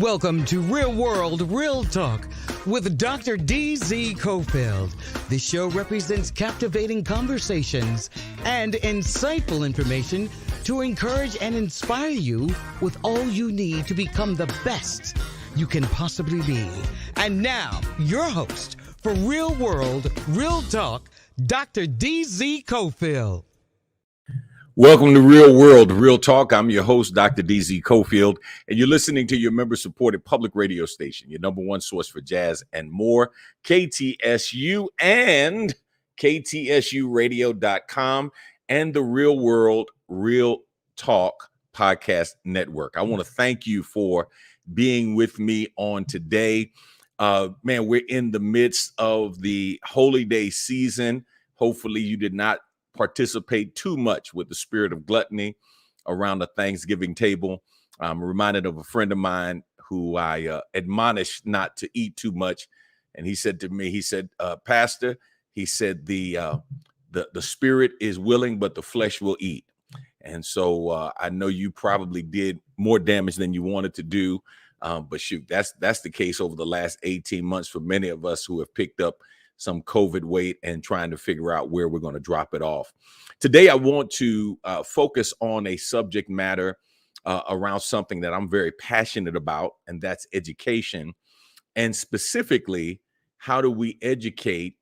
Welcome to Real World, Real Talk with Dr. D.Z. Cofield. The show represents captivating conversations and insightful information to encourage and inspire you with all you need to become the best you can possibly be. And now, your host for Real World, Real Talk, Dr. D.Z. Cofield. Welcome to Real World, Real Talk. I'm your host, Dr. D.Z. Cofield, and you're listening to your member-supported public radio station, your number one source for jazz and more, KTSU and KTSUradio.com and the Real World, Real Talk podcast network. I want to thank you for being with me on today. Man, we're in the midst of the Holy Day season. Hopefully you did not participate too much with the spirit of gluttony around the Thanksgiving table. I'm reminded of a friend of mine who I admonished not to eat too much. And he said to me, Pastor, he said, the spirit is willing, but the flesh will eat. And so I know you probably did more damage than you wanted to do. But shoot, that's the case over the last 18 months for many of us who have picked up some COVID weight and trying to figure out where we're going to drop it off. Today, I want to focus on a subject matter around something that I'm very passionate about, and that's education. And specifically, how do we educate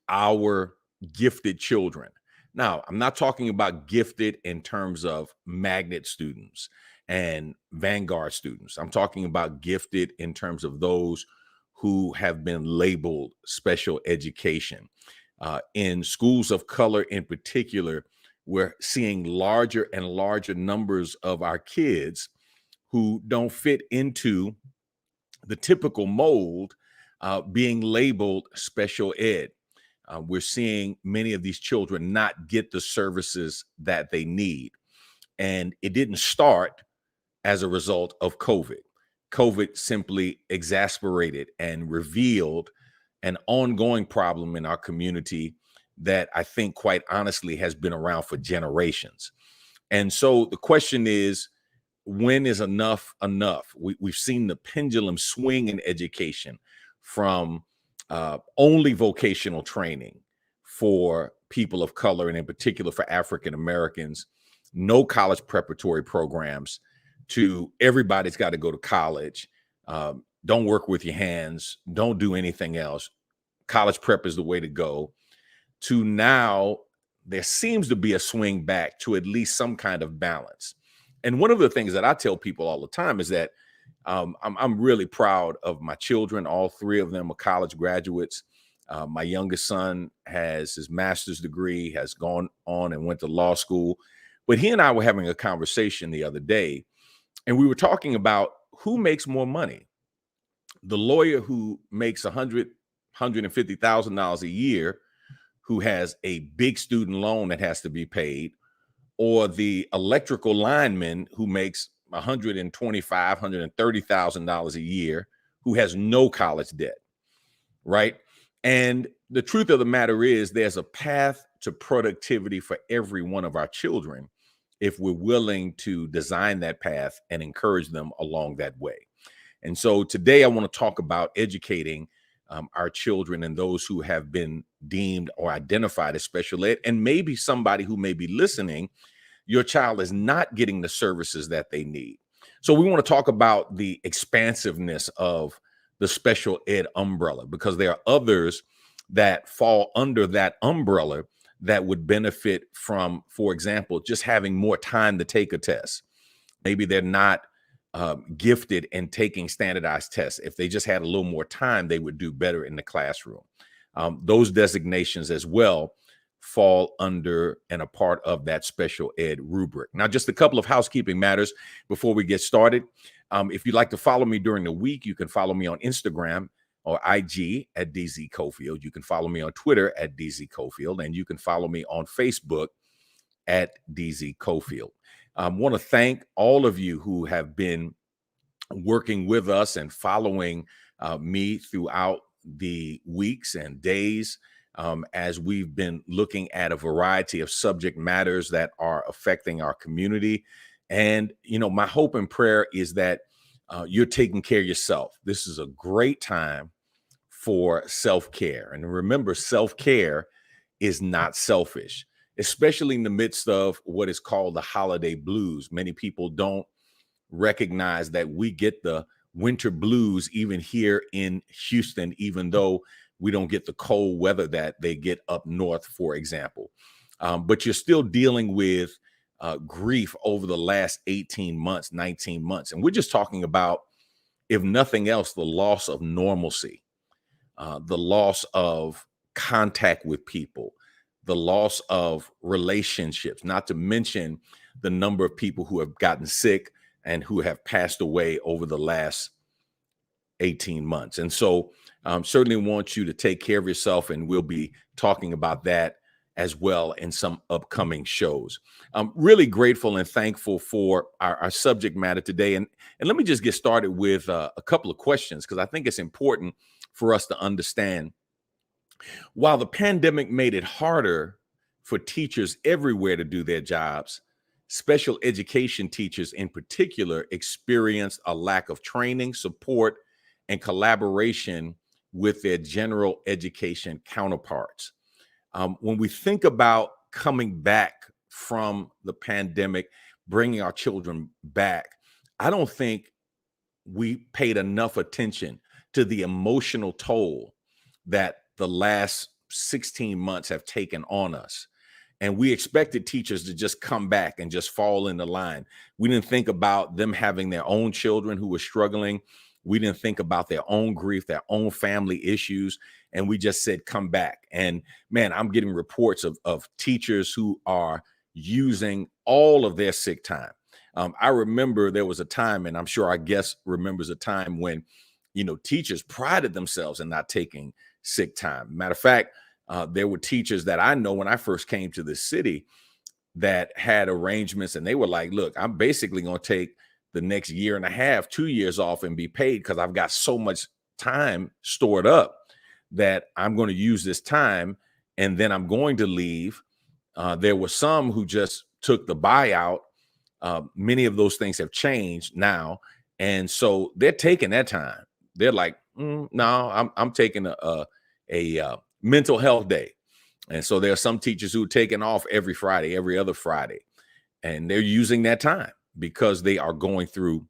our gifted children? Now, I'm not talking about gifted in terms of magnet students and Vanguard students. I'm talking about gifted in terms of those who have been labeled special education. In schools of color in particular, we're seeing larger and larger numbers of our kids who don't fit into the typical mold being labeled special ed. We're seeing many of these children not get the services that they need. And it didn't start as a result of COVID. COVID simply exasperated and revealed an ongoing problem in our community that I think, quite honestly, has been around for generations. And so the question is, when is enough enough? We've seen the pendulum swing in education from only vocational training for people of color, and in particular for African Americans, no college preparatory programs, to everybody's got to go to college. Don't work with your hands. Don't do anything else. College prep is the way to go. To now, there seems to be a swing back to at least some kind of balance. And one of the things that I tell people all the time is that I'm really proud of my children. All three of them are college graduates. My youngest son has his master's degree, has gone on and went to law school. But he and I were having a conversation the other day, and we were talking about who makes more money. The lawyer who makes $150,000 a year, who has a big student loan that has to be paid, or the electrical lineman who makes $125,000, $130,000 a year, who has no college debt, right? And the truth of the matter is there's a path to productivity for every one of our children if we're willing to design that path and encourage them along that way. And so today I want to talk about educating our children and those who have been deemed or identified as special ed, and maybe somebody who may be listening, your child is not getting the services that they need. So we want to talk about the expansiveness of the special ed umbrella, because there are others that fall under that umbrella that would benefit from, for example, just having more time to take a test. Maybe they're not gifted in taking standardized tests. If they just had a little more time, they would do better in the classroom. Those designations as well fall under and a part of that special ed rubric. Now, just a couple of housekeeping matters before we get started. If you'd like to follow me during the week, you can follow me on Instagram or IG at DZ Cofield. You can follow me on Twitter at DZ Cofield, and you can follow me on Facebook at DZ Cofield. I want to thank all of you who have been working with us and following me throughout the weeks and days as we've been looking at a variety of subject matters that are affecting our community. And, you know, my hope and prayer is that you're taking care of yourself. This is a great time for self-care. And remember, self-care is not selfish, especially in the midst of what is called the holiday blues. Many people don't recognize that we get the winter blues even here in Houston, even though we don't get the cold weather that they get up north, for example. But you're still dealing with grief over the last 18 months, 19 months. And we're just talking about, if nothing else, the loss of normalcy, the loss of contact with people, the loss of relationships, not to mention the number of people who have gotten sick and who have passed away over the last 18 months. And so certainly want you to take care of yourself, and we'll be talking about that as well in some upcoming shows. I'm really grateful and thankful for our subject matter today. And let me just get started with a couple of questions, because I think it's important for us to understand. While the pandemic made it harder for teachers everywhere to do their jobs, special education teachers in particular experienced a lack of training, support, and collaboration with their general education counterparts. When we think about coming back from the pandemic, bringing our children back, I don't think we paid enough attention to the emotional toll that the last 16 months have taken on us. And we expected teachers to just come back and just fall in the line. We didn't think about them having their own children who were struggling. We didn't think about their own grief, their own family issues. And we just said, come back. And man, I'm getting reports of teachers who are using all of their sick time. I remember there was a time, and I'm sure our guest remembers a time when, teachers prided themselves in not taking sick time. Matter of fact, there were teachers that I know when I first came to the city that had arrangements, and they were like, look, I'm basically going to take the next year and a half, 2 years off and be paid, because I've got so much time stored up that I'm going to use this time and then I'm going to leave. There were some who just took the buyout. Many of those things have changed now. And so they're taking that time. They're like, no, I'm taking a mental health day. And so there are some teachers who are taking off every Friday, every other Friday, and they're using that time because they are going through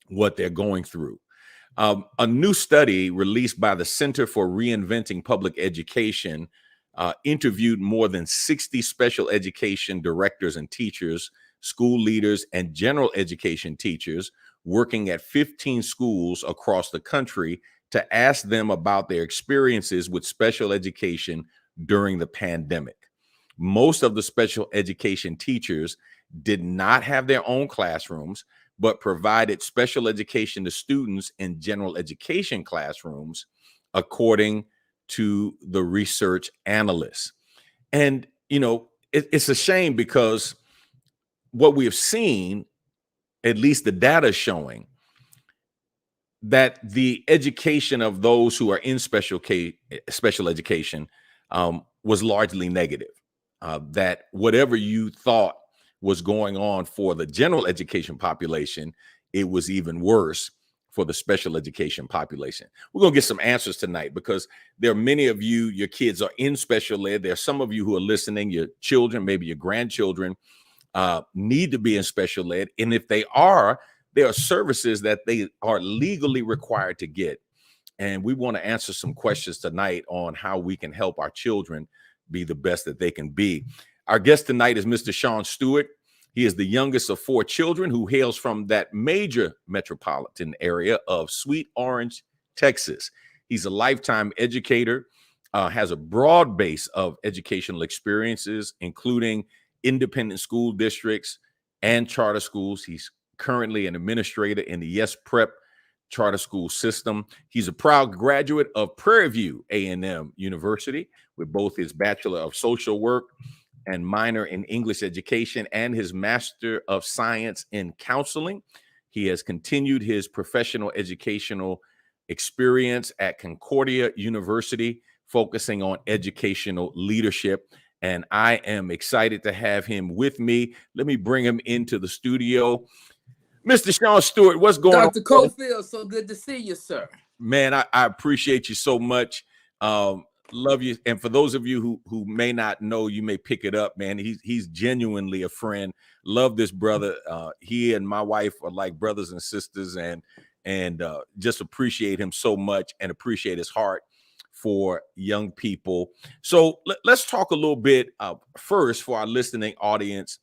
what they're going through. A new study released by the Center for Reinventing Public Education interviewed more than 60 special education directors and teachers, school leaders, and general education teachers working at 15 schools across the country to ask them about their experiences with special education during the pandemic. Most of the special education teachers did not have their own classrooms, but provided special education to students in general education classrooms, according to the research analysts. And, it's a shame, because what we have seen, at least the data is showing, that the education of those who are in special education was largely negative. That whatever you thought was going on for the general education population, it was even worse for the special education population. We're going to get some answers tonight, because there are many of you, your kids are in special ed. There are some of you who are listening, your children, maybe your grandchildren, need to be in special ed. And if they are, there are services that they are legally required to get. And we want to answer some questions tonight on how we can help our children be the best that they can be. Our guest tonight is Mr. Shon Stewart. He is the youngest of 4 children who hails from that major metropolitan area of Sweet Orange, Texas. He's a lifetime educator, has a broad base of educational experiences, including independent school districts and charter schools. He's currently an administrator in the YES Prep charter school system. He's a proud graduate of Prairie View A&M University with both his Bachelor of Social Work and minor in English education and his Master of Science in Counseling. He has continued his professional educational experience at Concordia University, focusing on educational leadership. And I am excited to have him with me. Let me bring him into the studio. Mr. Shon Stewart, what's going Dr. on? Cofield, so good to see you, sir. Man, I appreciate you so much. Love you. And for those of you who may not know, you may pick it up, man. He's genuinely a friend. Love this brother. He and my wife are like brothers and sisters, and just appreciate him so much and appreciate his heart for young people. So let's talk a little bit first for our listening audience.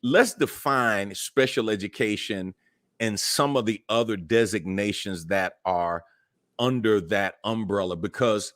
Let's define special education and some of the other designations that are under that umbrella, because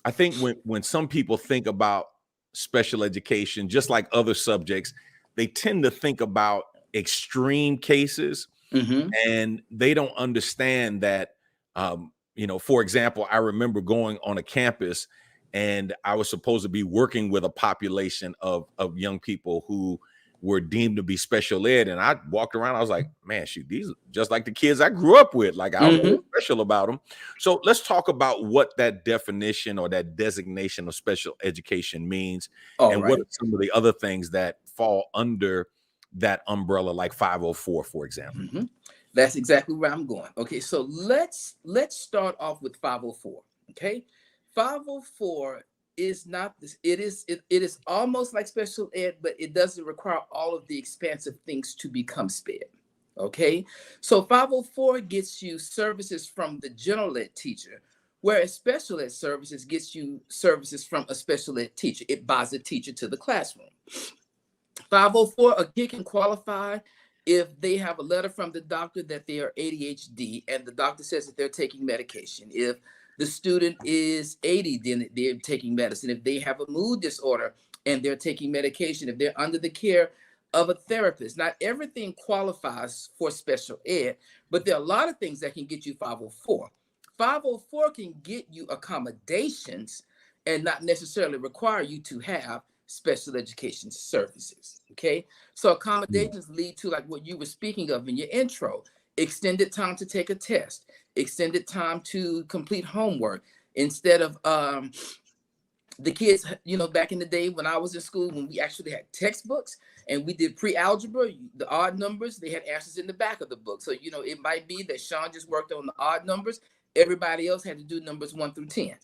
I think when some people think about special education, just like other subjects, they tend to think about extreme cases, and they don't understand that, for example, I remember going on a campus and I was supposed to be working with a population of young people who were deemed to be special ed. And I walked around, I was like, man, shoot, these are just like the kids I grew up with. Like, I don't know what's special about them. So let's talk about what that definition or that designation of special education means. What are some of the other things that fall under that umbrella, like 504, for example. That's exactly where I'm going. Okay, so let's start off with 504. Okay, 504 is not this. It is almost like special ed, but it doesn't require all of the expansive things to become SPED. Okay, so 504 gets you services from the general ed teacher, whereas special ed services gets you services from a special ed teacher. It buys a teacher to the classroom. 504, a kid can qualify if they have a letter from the doctor that they are ADHD and the doctor says that they're taking medication. If the student is 80, then they're taking medicine. If they have a mood disorder and they're taking medication, if they're under the care of a therapist. Not everything qualifies for special ed, but there are a lot of things that can get you 504. 504 can get you accommodations and not necessarily require you to have special education services. Okay, so accommodations lead to like what you were speaking of in your intro: extended time to take a test, extended time to complete homework. Instead of the kids, back in the day when I was in school, when we actually had textbooks and we did pre-algebra, the odd numbers, they had answers in the back of the book. So it might be that Shon just worked on the odd numbers, everybody else had to do numbers 1 through 10.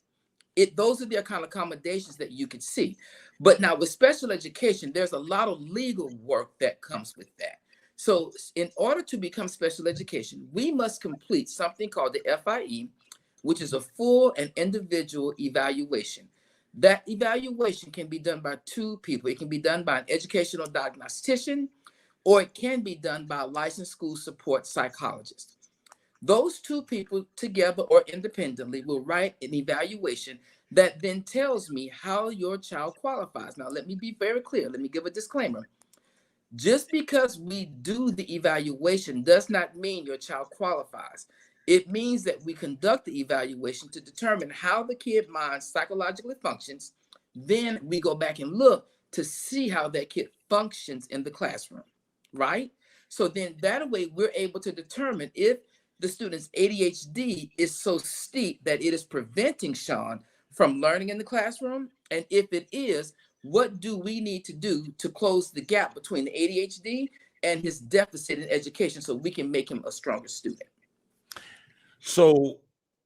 Those are the kind of accommodations that you could see. But now with special education, there's a lot of legal work that comes with that. So in order to become special education, we must complete something called the FIE, which is a full and individual evaluation. That evaluation can be done by 2 people. It can be done by an educational diagnostician, or it can be done by a licensed school support psychologist. Those 2 people together or independently will write an evaluation that then tells me how your child qualifies. Now, let me be very clear. Let me give a disclaimer. Just because we do the evaluation does not mean your child qualifies. It means that we conduct the evaluation to determine how the kid mind psychologically functions. Then we go back and look to see how that kid functions in the classroom, right? So then that way we're able to determine if the student's ADHD is so steep that it is preventing Shon from learning in the classroom. And if it is, what do we need to do to close the gap between the ADHD and his deficit in education so we can make him a stronger student? So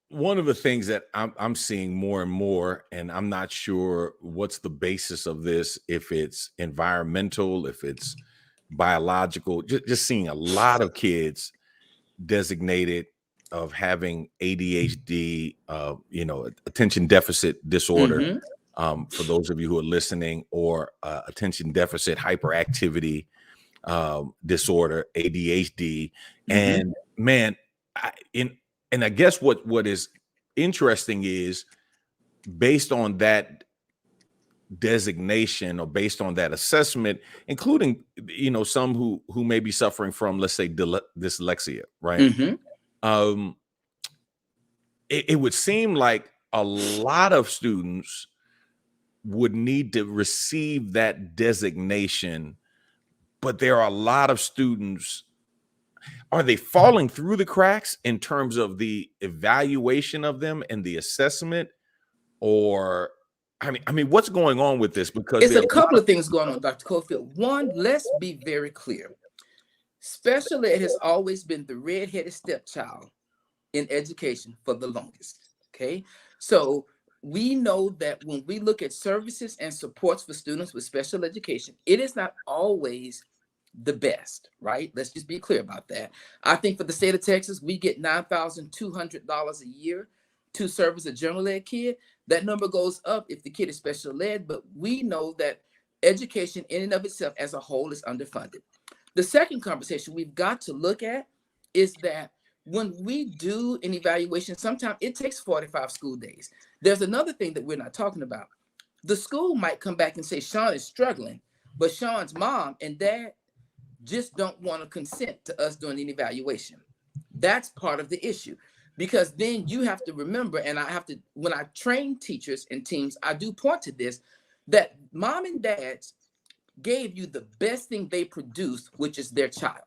one of the things that I'm seeing more and more, and I'm not sure what's the basis of this, if it's environmental, if it's biological, just seeing a lot of kids designated of having ADHD, attention deficit disorder, for those of you who are listening, or attention deficit hyperactivity disorder, ADHD. And man, I guess what is interesting is, based on that designation or based on that assessment, including some who may be suffering from, let's say, dyslexia, right? It would seem like a lot of students would need to receive that designation, but there are a lot of students. Are they falling through the cracks in terms of the evaluation of them and the assessment? Or I mean, what's going on with this? Because it's a couple of things going on, Dr. Cofield. One, let's be very clear. Special ed has always been the red-headed stepchild in education for the longest. Okay, so we know that when we look at services and supports for students with special education, it is not always the best, right? Let's just be clear about that. I think for the state of Texas, we get $9,200 a year to service a general ed kid. That number goes up if the kid is special ed, but we know that education in and of itself as a whole is underfunded. The second conversation we've got to look at is that when we do an evaluation, sometimes it takes 45 school days. There's another thing that we're not talking about. The school might come back and say, Shon is struggling, but Shon's mom and dad just don't want to consent to us doing an evaluation. That's part of the issue, because then you have to remember, and I have to, when I train teachers and teams, I do point to this, that mom and dads gave you the best thing they produced, which is their child.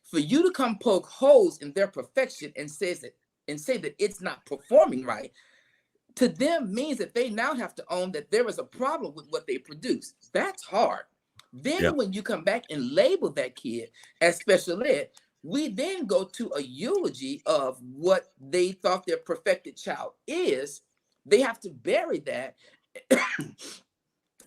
For you to come poke holes in their perfection and say that it's not performing right, to them means that they now have to own that there is a problem with what they produce. That's hard. Then when you come back and label that kid as special ed, we then go to a eulogy of what they thought their perfected child is. They have to bury that.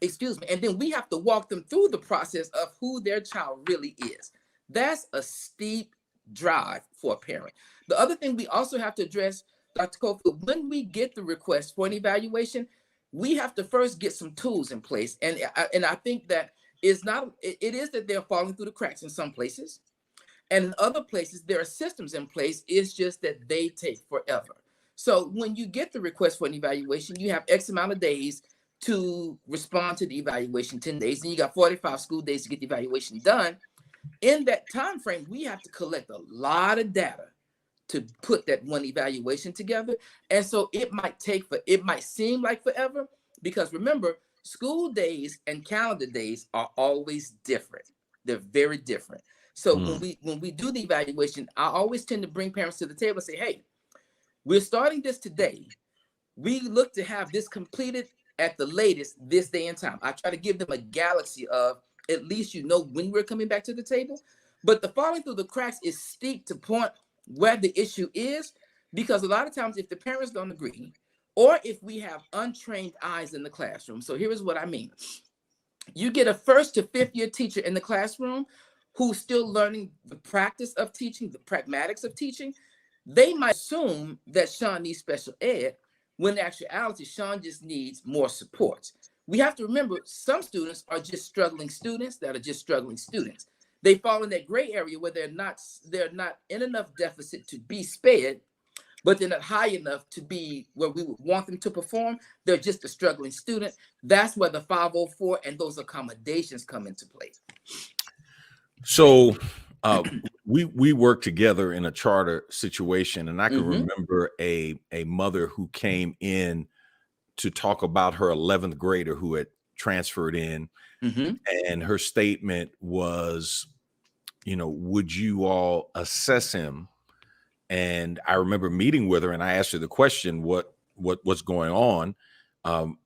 Excuse me. And then we have to walk them through the process of who their child really is. That's a steep drive for a parent. The other thing we also have to address, Dr. Cofield, when we get the request for an evaluation, we have to first get some tools in place. And I think that it is that they're falling through the cracks in some places. And in other places, there are systems in place. It's just that they take forever. So when you get the request for an evaluation, you have X amount of days to respond to the evaluation, 10 days, and you got 45 school days to get the evaluation done. In that time frame, we have to collect a lot of data to put that one evaluation together. And so it might seem like forever, because remember, school days and calendar days are always different. They're very different. So when we do the evaluation, I always tend to bring parents to the table and say, hey, we're starting this today. We look to have this completed at the latest this day and time. I try to give them a galaxy of, at least you know when we're coming back to the table. But the falling through the cracks is steep to point where the issue is, because a lot of times if the parents don't agree, or if we have untrained eyes in the classroom. So here is what I mean. You get a 1st to 5th year teacher in the classroom who's still learning the practice of teaching, the pragmatics of teaching. They might assume that Shon needs special ed, when in actuality, Shon just needs more support. We have to remember, some students are just struggling students that are just struggling students. They fall in that gray area where they're not in enough deficit to be spared, but they're not high enough to be where we would want them to perform. They're just a struggling student. That's where the 504 and those accommodations come into play. So we worked together in a charter situation, and I can remember a mother who came in to talk about her 11th grader who had transferred in, and her statement was, would you all assess him? And I remember meeting with her, and I asked her the question, what's going on?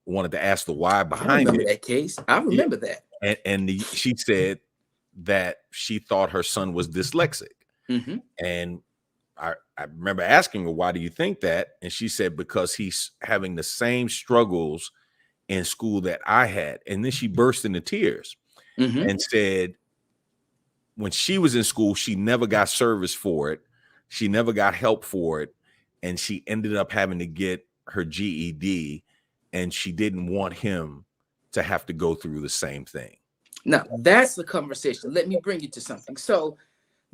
Wanted to ask the why behind it. That case, I remember that. And she said that she thought her son was dyslexic. And I remember asking her, why do you think that? And she said, because he's having the same struggles in school that I had. And then she burst into tears and said, when she was in school, she never got service for it. She never got help for it. And she ended up having to get her GED, and she didn't want him to have to go through the same thing. Now, that's the conversation. Let me bring you to something. So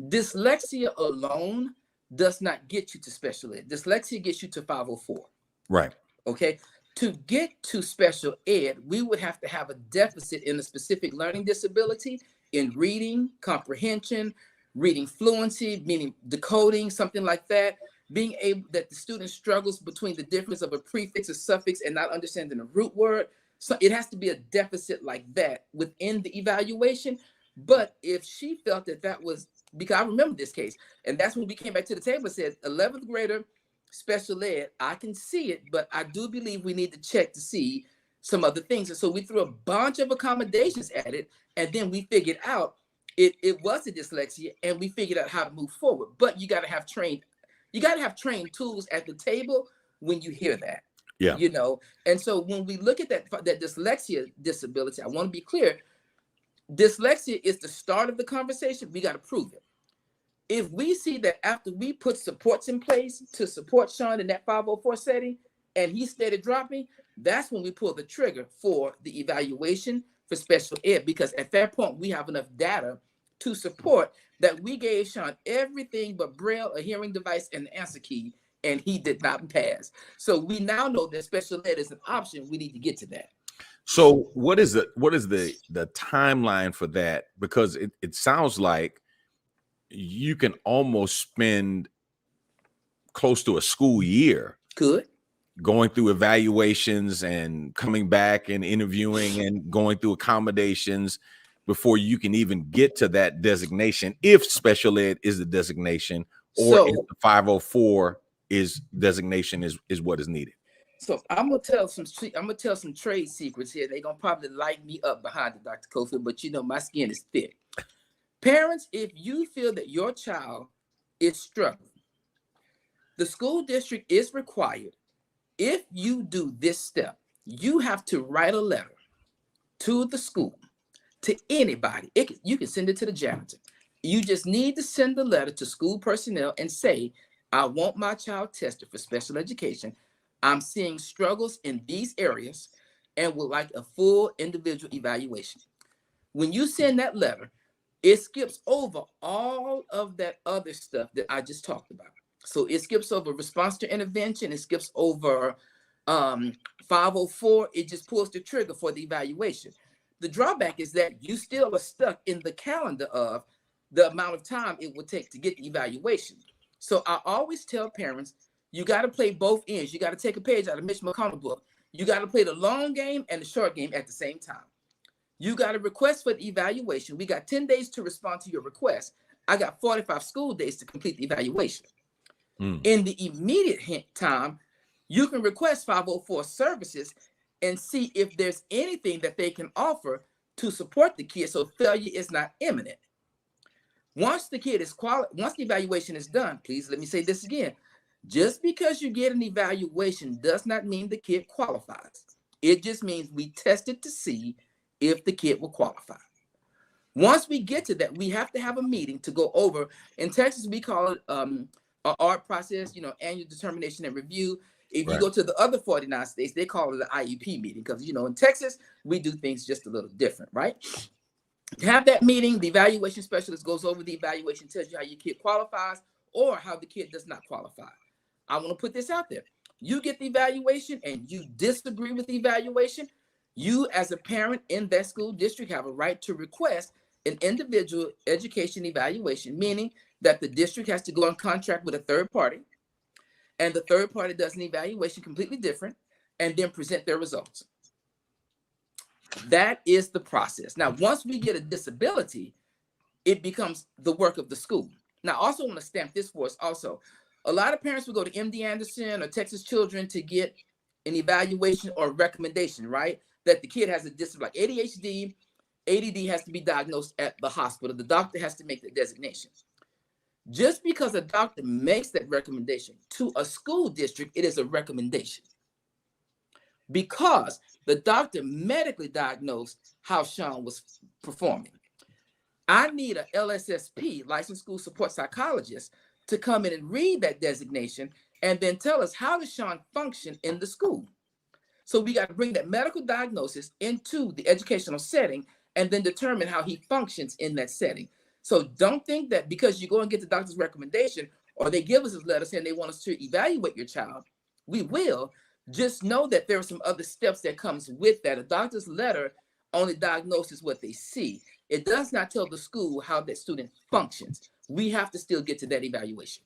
dyslexia alone does not get you to special ed. Dyslexia gets you to 504. Right. Okay. To get to special ed, we would have to have a deficit in a specific learning disability in reading, comprehension, reading fluency, meaning decoding, something like that. Being able that the student struggles between the difference of a prefix, a suffix, and not understanding a root word. So it has to be a deficit like that within the evaluation. But if she felt that was, because I remember this case, and that's when we came back to the table and said, 11th grader, special ed, I can see it, but I do believe we need to check to see some other things. And so we threw a bunch of accommodations at it, and then we figured out it was a dyslexia, and we figured out how to move forward. But you got to have trained tools at the table when you hear that. Yeah. You know, and so when we look at that dyslexia disability, I want to be clear. Dyslexia is the start of the conversation. We got to prove it. If we see that after we put supports in place to support Shon in that 504 setting, and he started dropping, that's when we pull the trigger for the evaluation for special ed, because at that point we have enough data to support that we gave Shon everything but Braille, a hearing device, and the answer key, and he did not pass. So we now know that special ed is an option. We need to get to that. So what is the timeline for that? Because it sounds like you can almost spend close to a school year going through evaluations and coming back and interviewing and going through accommodations before you can even get to that designation, if special ed is the designation, or if the 504 is designation is what is needed. So I'm gonna tell some trade secrets here. They're gonna probably light me up behind it, Dr. Cofield, but you know my skin is thick. Parents, if you feel that your child is struggling, the school district is required, if you do this step, you have to write a letter to the school, to anybody. You can send it to the janitor. You just need to send the letter to school personnel and say, I want my child tested for special education. I'm seeing struggles in these areas and would like a full individual evaluation. When you send that letter, it skips over all of that other stuff that I just talked about. So it skips over response to intervention. It skips over 504. It just pulls the trigger for the evaluation. The drawback is that you still are stuck in the calendar of the amount of time it will take to get the evaluation. So I always tell parents, you got to play both ends. You got to take a page out of Mitch McConnell's book. You got to play the long game and the short game at the same time. You got to request for the evaluation. We got 10 days to respond to your request. I got 45 school days to complete the evaluation. In the immediate time, you can request 504 services and see if there's anything that they can offer to support the kid so failure is not imminent. Once the evaluation is done, please let me say this again. Just because you get an evaluation does not mean the kid qualifies. It just means we tested to see if the kid will qualify. Once we get to that, we have to have a meeting to go over. In Texas, we call it an ART process, annual determination and review. If you go to the other 49 states, they call it an IEP meeting because, in Texas, we do things just a little different, right? Have that meeting, the evaluation specialist goes over the evaluation, tells you how your kid qualifies or how the kid does not qualify. I want to put this out there. You get the evaluation and you disagree with the evaluation, you as a parent in that school district have a right to request an individual education evaluation, meaning that the district has to go on contract with a third party, and the third party does an evaluation completely different and then present their results. That is the process. Now, once we get a disability, it becomes the work of the school. Now, I also want to stamp this for us also. A lot of parents will go to MD Anderson or Texas Children to get an evaluation or recommendation, right? That the kid has a disability like ADHD, ADD has to be diagnosed at the hospital. The doctor has to make the designation. Just because a doctor makes that recommendation to a school district, it is a recommendation. Because the doctor medically diagnosed how Shon was performing. I need a LSSP, licensed school support psychologist, to come in and read that designation and then tell us how does Shon function in the school. So we got to bring that medical diagnosis into the educational setting and then determine how he functions in that setting. So don't think that because you go and get the doctor's recommendation or they give us this letter saying they want us to evaluate your child, we will. Just know that there are some other steps that comes with that. A doctor's letter only diagnoses what they see. It does not tell the school how that student functions. We have to still get to that evaluation.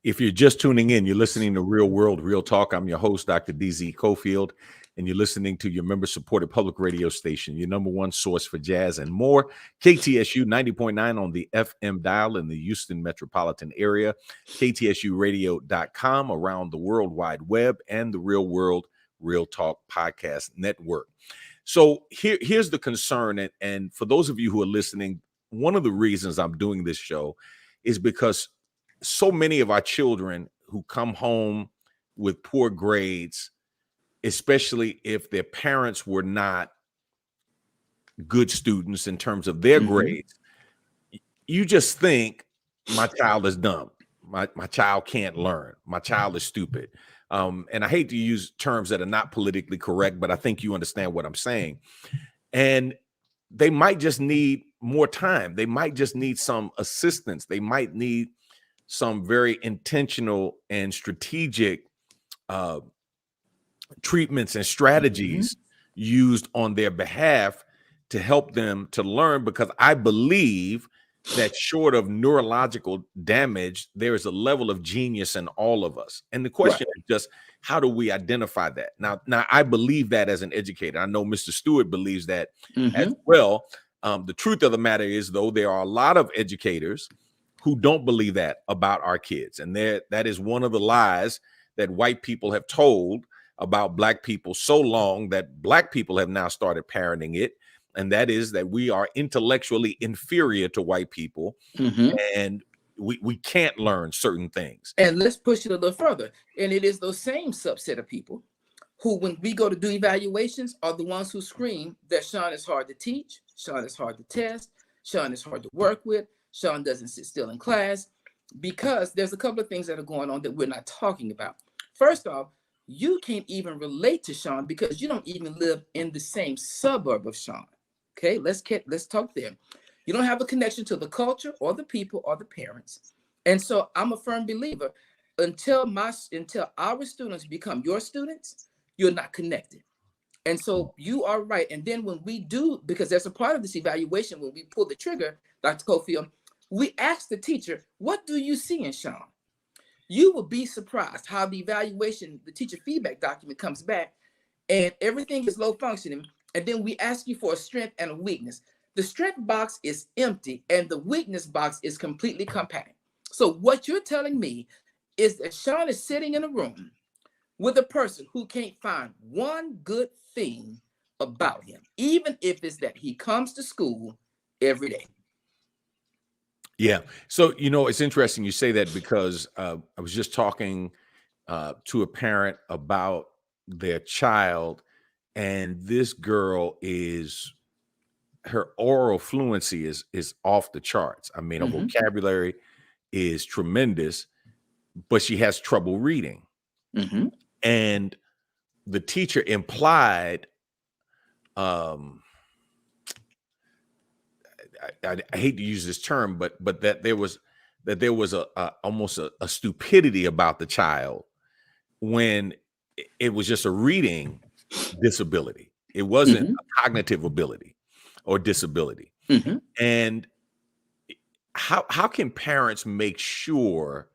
If you're just tuning in, you're listening to Real World, Real Talk. I'm your host, Dr. DZ Cofield, and you're listening to your member-supported public radio station, your number one source for jazz and more, KTSU 90.9 on the FM dial in the Houston metropolitan area, KTSUradio.com around the World Wide Web, and the Real World, Real Talk podcast network. So here's the concern, and for those of you who are listening, one of the reasons I'm doing this show is because so many of our children who come home with poor grades, especially if their parents were not good students in terms of their grades, you just think my child is dumb. My child can't learn. My child is stupid. And I hate to use terms that are not politically correct, but I think you understand what I'm saying. And they might just need more time. They might just need some assistance. They might need some very intentional and strategic treatments and strategies used on their behalf to help them to learn, because I believe that short of neurological damage, there is a level of genius in all of us. And the question is just, how do we identify that? Now, I believe that as an educator. I know Mr. Stewart believes that as well. The truth of the matter is, though, there are a lot of educators who don't believe that about our kids. And that is one of the lies that white people have told about Black people so long that Black people have now started parenting it. And that is that we are intellectually inferior to white people, and we can't learn certain things. And let's push it a little further. And it is those same subset of people who, when we go to do evaluations, are the ones who scream that Shon is hard to teach, Shon is hard to test, Shon is hard to work with, Shon doesn't sit still in class, because there's a couple of things that are going on that we're not talking about. First off, you can't even relate to Shon because you don't even live in the same suburb of Shon. Okay, let's talk there. You don't have a connection to the culture or the people or the parents. And so I'm a firm believer, until our students become your students, you're not connected. And so you are right. And then when we do, because there's a part of this evaluation, when we pull the trigger, Dr. Cofield, we ask the teacher, what do you see in Shon? You will be surprised how the evaluation, the teacher feedback document comes back and everything is low functioning. And then we ask you for a strength and a weakness. The strength box is empty and the weakness box is completely compact. So what you're telling me is that Shon is sitting in a room with a person who can't find one good thing about him, even if it's that he comes to school every day. Yeah. So, it's interesting you say that, because I was just talking to a parent about their child, and this girl her oral fluency is off the charts. I mean, her vocabulary is tremendous, but she has trouble reading. And the teacher implied, I hate to use this term, but that there was almost a stupidity about the child when it was just a reading disability. It wasn't a cognitive ability or disability. And how can parents make sure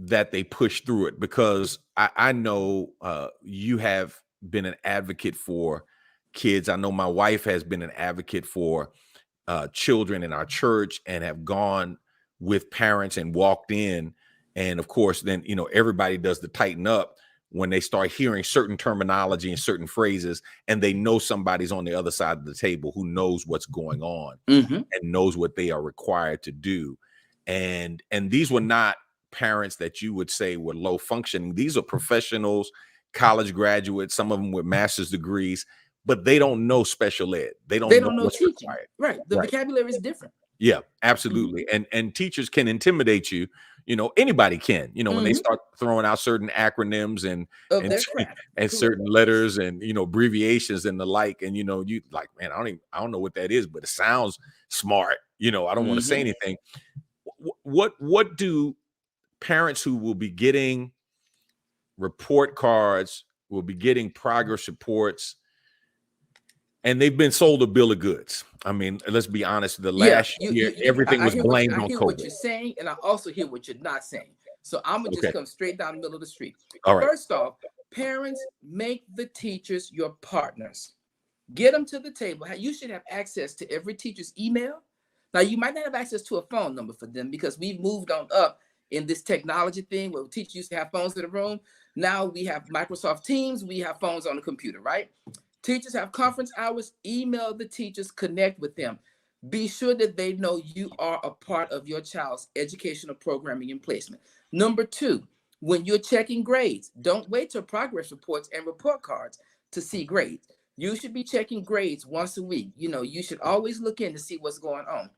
that they push through it? Because I know you have been an advocate for kids. I know my wife has been an advocate for children in our church, and have gone with parents and walked in. And of course, then, everybody does the tighten up when they start hearing certain terminology and certain phrases, and they know somebody's on the other side of the table who knows what's going on and knows what they are required to do. And these were not parents that you would say were low functioning. These are professionals, college graduates, some of them with master's degrees, but they don't know special ed. They don't know what's teaching. required. Right. The vocabulary is different. Yeah, absolutely. And teachers can intimidate you. Anybody can, when they start throwing out certain acronyms and certain letters and, abbreviations and the like. And, you like, man, I don't know what that is, but it sounds smart. I don't want to say anything. What do parents who will be getting report cards, will be getting progress reports, and they've been sold a bill of goods? I mean, let's be honest. The last year, everything was blamed on COVID. I hear what you're saying, and I also hear what you're not saying. So I'm going to just come straight down the middle of the street. All right. First off, parents, make the teachers your partners. Get them to the table. You should have access to every teacher's email. Now, you might not have access to a phone number for them, because we've moved on up in this technology thing where teachers used to have phones in the room. Now we have Microsoft Teams. We have phones on the computer, right? Teachers have conference hours. Email the teachers, connect with them. Be sure that they know you are a part of your child's educational programming and placement. Number two, when you're checking grades, don't wait till progress reports and report cards to see grades. You should be checking grades once a week. You should always look in to see what's going on.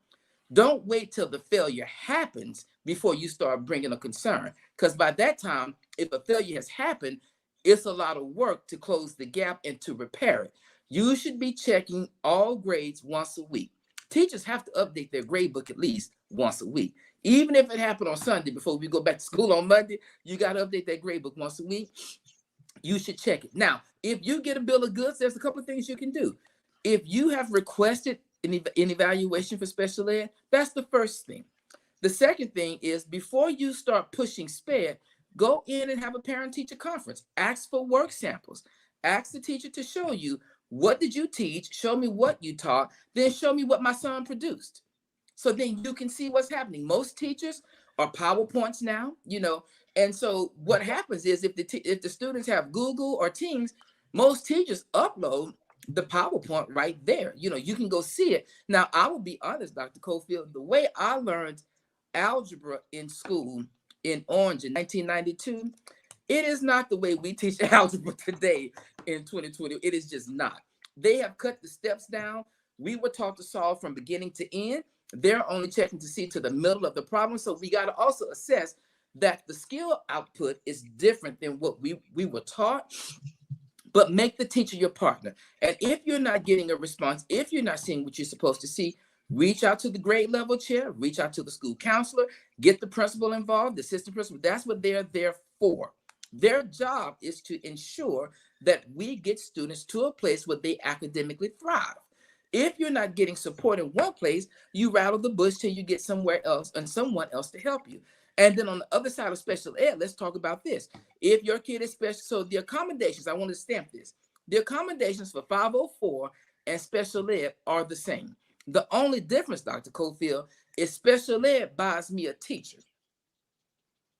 Don't wait till the failure happens before you start bringing a concern, because by that time, if a failure has happened, it's a lot of work to close the gap and to repair it. You should be checking all grades once a week. Teachers have to update their grade book at least once a week. Even if it happened on Sunday before we go back to school on Monday, you got to update that grade book once a week. You should check it. Now, if you get a bill of goods, there's a couple of things you can do. If you have requested an evaluation for special ed, that's the first thing. The second thing is, before you start pushing SPED, go in and have a parent-teacher conference. Ask for work samples. Ask the teacher to show you, what did you teach? Show me what you taught. Then show me what my son produced. So then you can see what's happening. Most teachers are PowerPoints now, and so what happens is, if the students have Google or Teams, most teachers upload the PowerPoint right there. You can go see it. Now, I will be honest, Dr. Cofield, the way I learned algebra in school in Orange in 1992, it is not the way we teach algebra today in 2020. It is just not. They have cut the steps down. We were taught to solve from beginning to end. They're only checking to see to the middle of the problem. So we got to also assess that the skill output is different than what we were taught. But make the teacher your partner. And if you're not getting a response, if you're not seeing what you're supposed to see, reach out to the grade level chair, reach out to the school counselor, get the principal involved, the assistant principal. That's what they're there for. Their job is to ensure that we get students to a place where they academically thrive. If you're not getting support in one place, you rattle the bush till you get somewhere else and someone else to help you. And then on the other side of special ed, let's talk about this. If your kid is special, so the accommodations, I want to stamp this. The accommodations for 504 and special ed are the same. The only difference, Dr. Cofield, is special ed buys me a teacher.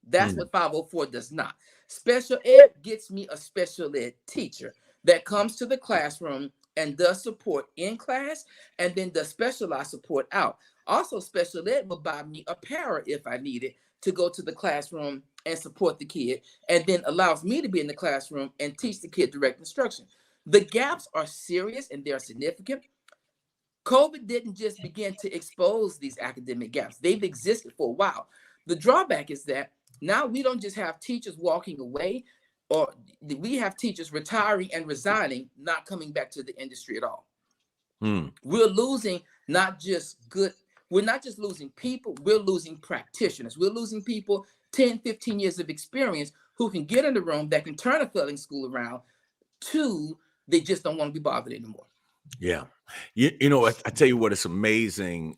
That's what 504 does not. Special ed gets me a special ed teacher that comes to the classroom and does support in class and then does specialized support out. Also, special ed will buy me a para if I need it to go to the classroom and support the kid, and then allows me to be in the classroom and teach the kid direct instruction. The gaps are serious and they're significant. COVID didn't just begin to expose these academic gaps. They've existed for a while. The drawback is that now we don't just have teachers walking away, or we have teachers retiring and resigning, not coming back to the industry at all. We're losing we're not just losing people, we're losing practitioners. We're losing people 10, 15 years of experience who can get in the room, that can turn a failing school around to they just don't want to be bothered anymore. Yeah. I tell you what, it's amazing.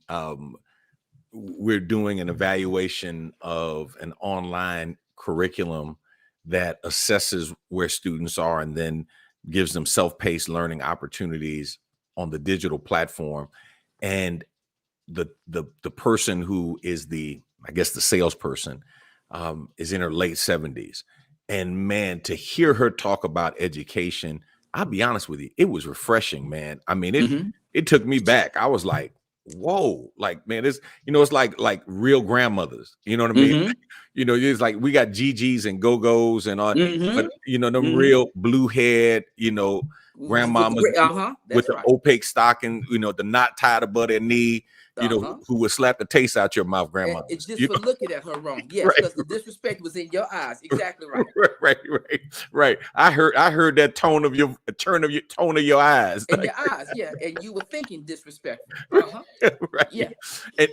We're doing an evaluation of an online curriculum that assesses where students are and then gives them self-paced learning opportunities on the digital platform. And the person who is the salesperson is in her late 70s. And man, to hear her talk about education, I'll be honest with you, it was refreshing, man. I mean, it took me back. I was like, whoa, like, man, it's like real grandmothers, you know what I mean? It's like we got GGs and go-go's and all, but them real blue head, grandmamas with the opaque stocking, the knot tied above their knee, who would slap the taste out your mouth, grandma. It's just for looking at her wrong. Yes, because the disrespect was in your eyes. Exactly right. Right. I heard that tone of your eyes. In your eyes, yeah. And you were thinking disrespectful. Right. Yeah.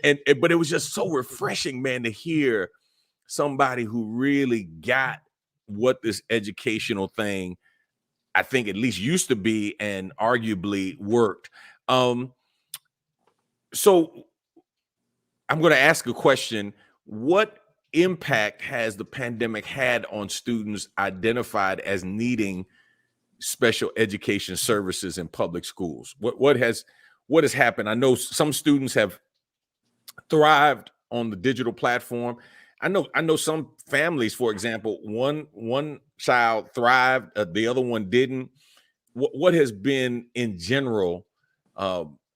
And but it was just so refreshing, man, to hear somebody who really got what this educational thing, I think, at least used to be and arguably worked. So I'm going to ask a question. What impact has the pandemic had on students identified as needing special education services in public schools? What has happened? I know some students have thrived on the digital platform. I know some families, for example, one child thrived, the other one didn't. What has been in general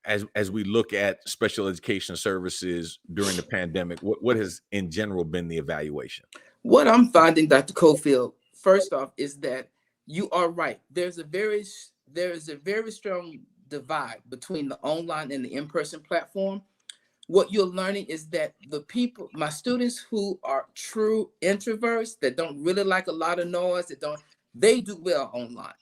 as we look at special education services during the pandemic, what has in general been the evaluation? What I'm finding, Dr. Cofield, first off, is that you are right. There's a very strong divide between the online and the in-person platform. What you're learning is that my students who are true introverts that don't really like a lot of noise, they do well online.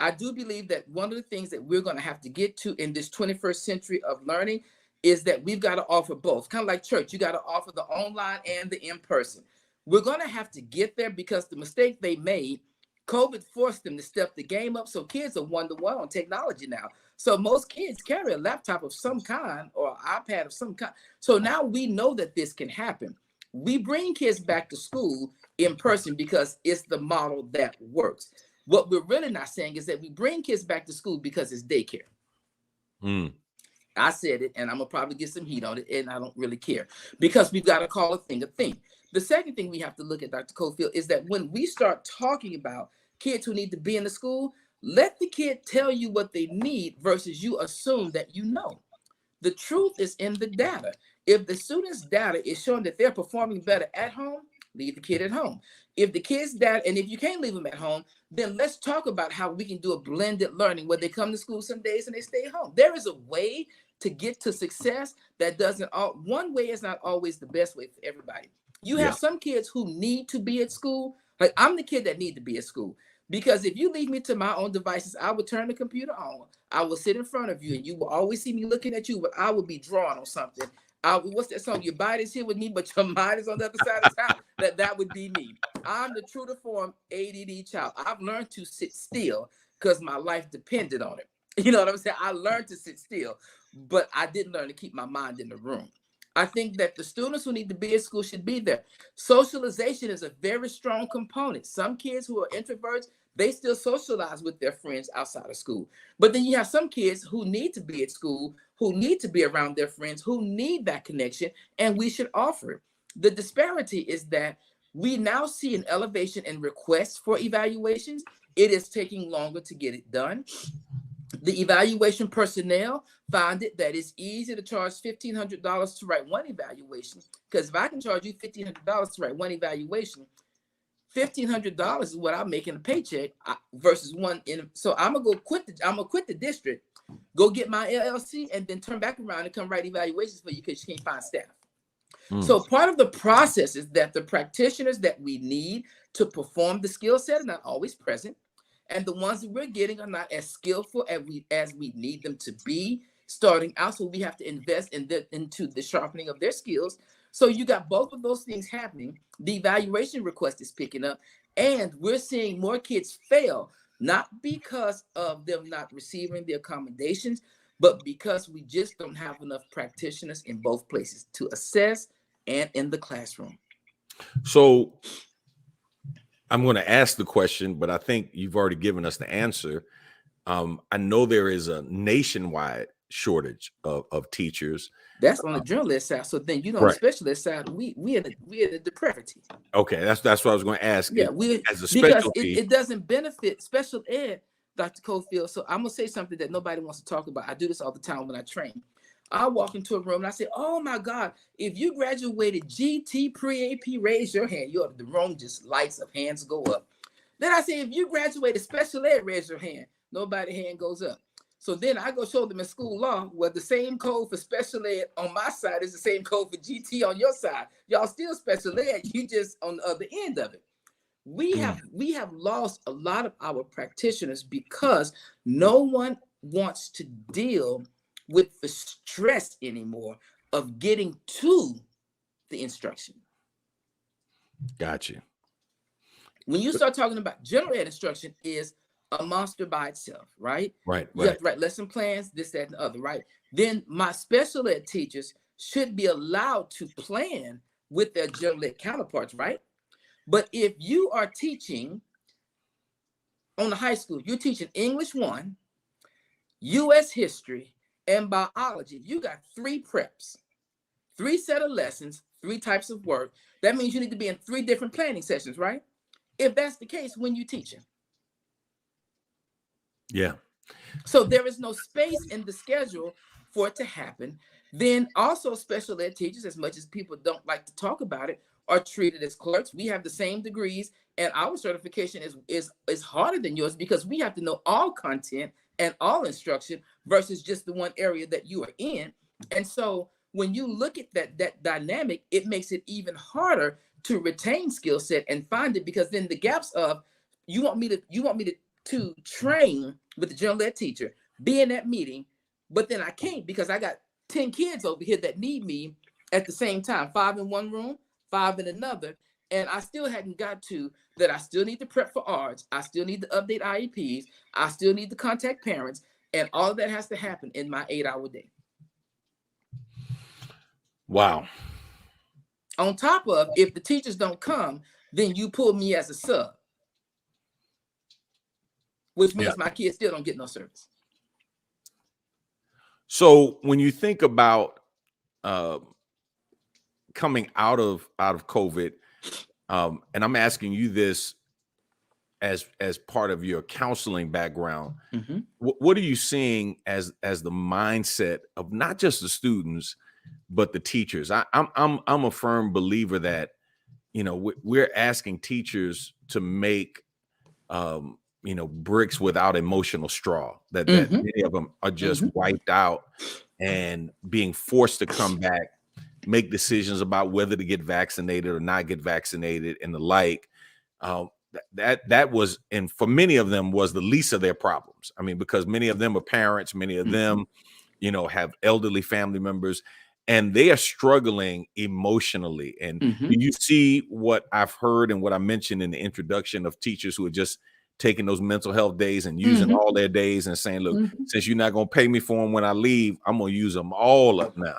I do believe that one of the things that we're going to have to get to in this 21st century of learning is that we've got to offer both. Kind of like church, you got to offer the online and the in-person. We're going to have to get there because the mistake they made, COVID forced them to step the game up. So kids are one-to-one on technology now. So most kids carry a laptop of some kind or an iPad of some kind. So now we know that this can happen. We bring kids back to school in person because it's the model that works. What we're really not saying is that we bring kids back to school because it's daycare. I said it, and I'm going to probably get some heat on it, and I don't really care because we've got to call a thing a thing. The second thing we have to look at, Dr. Cofield, is that when we start talking about kids who need to be in the school, let the kid tell you what they need versus you assume that you know. The truth is in the data. If the student's data is showing that they're performing better at home, leave the kid at home. If the kid's data, and if you can't leave them at home, then let's talk about how we can do a blended learning where they come to school some days and they stay home. There is a way to get to success that one way is not always the best way for everybody. You have some kids who need to be at school. Like I'm the kid that need to be at school. Because if you leave me to my own devices, I will turn the computer on. I will sit in front of you and you will always see me looking at you, but I will be drawing on something. What's that song? Your body's here with me, but your mind is on the other side of town. That would be me. I'm the true to form ADD child. I've learned to sit still because my life depended on it. You know what I'm saying? I learned to sit still, but I didn't learn to keep my mind in the room. I think that the students who need to be at school should be there. Socialization is a very strong component. Some kids who are introverts, they still socialize with their friends outside of school. But then you have some kids who need to be at school, who need to be around their friends, who need that connection, and we should offer it. The disparity is that we now see an elevation in requests for evaluations. It is taking longer to get it done. The evaluation personnel find it that it's easy to charge $1,500 to write one evaluation, because if I can charge you $1,500 to write one evaluation, $1,500 is what I make in a paycheck versus one in. So I'm gonna quit the district, go get my LLC, and then turn back around and come write evaluations for you because you can't find staff. So part of the process is that the practitioners that we need to perform the skill set are not always present, and the ones that we're getting are not as skillful as we need them to be starting out. So we have to invest into the sharpening of their skills. So you got both of those things happening. The evaluation request is picking up, and we're seeing more kids fail, not because of them not receiving the accommodations, but because we just don't have enough practitioners in both places to assess and in the classroom. So I'm going to ask the question, but I think you've already given us the answer. I know there is a nationwide shortage of teachers. That's on the journalist side. So then, on the specialist side, we in the depravity. Okay, that's what I was going to ask. Yeah, as a specialty, because it doesn't benefit special ed, Dr. Cofield. So I'm gonna say something that nobody wants to talk about. I do this all the time when I train. I walk into a room and I say, "Oh my God, if you graduated GT pre-AP, raise your hand." The room just lights up, hands go up. Then I say, "If you graduated special ed, raise your hand." Nobody hand goes up. So then I go show them in school law where the same code for special ed on my side is the same code for GT on your side. Y'all still special ed, you just on the other end of it. We have lost a lot of our practitioners because no one wants to deal with the stress anymore of getting to the instruction. Gotcha. When you start talking about general ed instruction is a monster by itself, right? Right. You have to write lesson plans, this, that, and the other, right? Then my special ed teachers should be allowed to plan with their general ed counterparts, right? But if you are teaching on the high school, you're teaching English 1, U.S. history, and biology. You got 3 preps, 3 set of lessons, 3 types of work. That means you need to be in 3 different planning sessions, right? If that's the case, when you teaching. Yeah. So there is no space in the schedule for it to happen. Then also special ed teachers, as much as people don't like to talk about it, are treated as clerks. We have the same degrees, and our certification is harder than yours because we have to know all content and all instruction versus just the one area that you are in. And so when you look at that dynamic, it makes it even harder to retain skill set and find it, because then the gaps of you want me to train with the general ed teacher, be in that meeting, but then I can't because I got 10 kids over here that need me at the same time, 5 in one room, 5 in another. And I still hadn't got to that. I still need to prep for ARDS. I still need to update IEPs. I still need to contact parents. And all of that has to happen in my 8-hour day. Wow. On top of, if the teachers don't come, then you pull me as a sub, which means my kids still don't get no service. So when you think about coming out of COVID, and I'm asking you this as part of your counseling background, what are you seeing as the mindset of not just the students but the teachers? I'm a firm believer that, you know, we're asking teachers to make you know, bricks without emotional straw, that many of them are just wiped out and being forced to come back, make decisions about whether to get vaccinated or not get vaccinated and the like. That was, and for many of them was the least of their problems. I mean, because many of them are parents, many of them, you know, have elderly family members, and they are struggling emotionally. And do you see what I've heard and what I mentioned in the introduction of teachers who are just taking those mental health days and using all their days and saying, look, since you're not going to pay me for them when I leave, I'm going to use them all up now.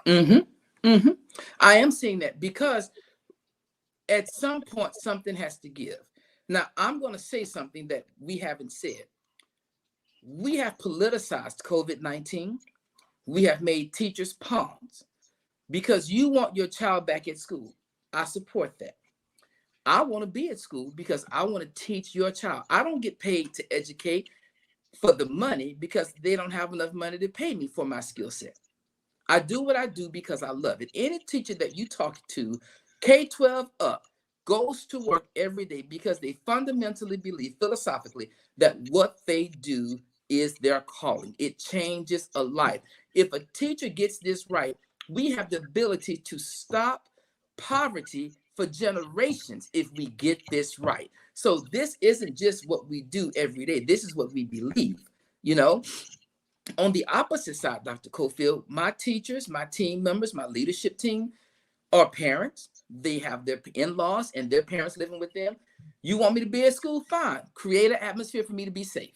I am seeing that because at some point, something has to give. Now, I'm going to say something that we haven't said. We have politicized COVID-19. We have made teachers pawns because you want your child back at school. I support that. I want to be at school because I want to teach your child. I don't get paid to educate for the money because they don't have enough money to pay me for my skill set. I do what I do because I love it. Any teacher that you talk to, K-12 up, goes to work every day because they fundamentally believe philosophically that what they do is their calling. It changes a life. If a teacher gets this right, we have the ability to stop poverty for generations if we get this right. So this isn't just what we do every day. This is what we believe, you know. On the opposite side, Dr. Cofield, my teachers, my team members, my leadership team are parents. They have their in-laws and their parents living with them. You want me to be at school? Fine. Create an atmosphere for me to be safe.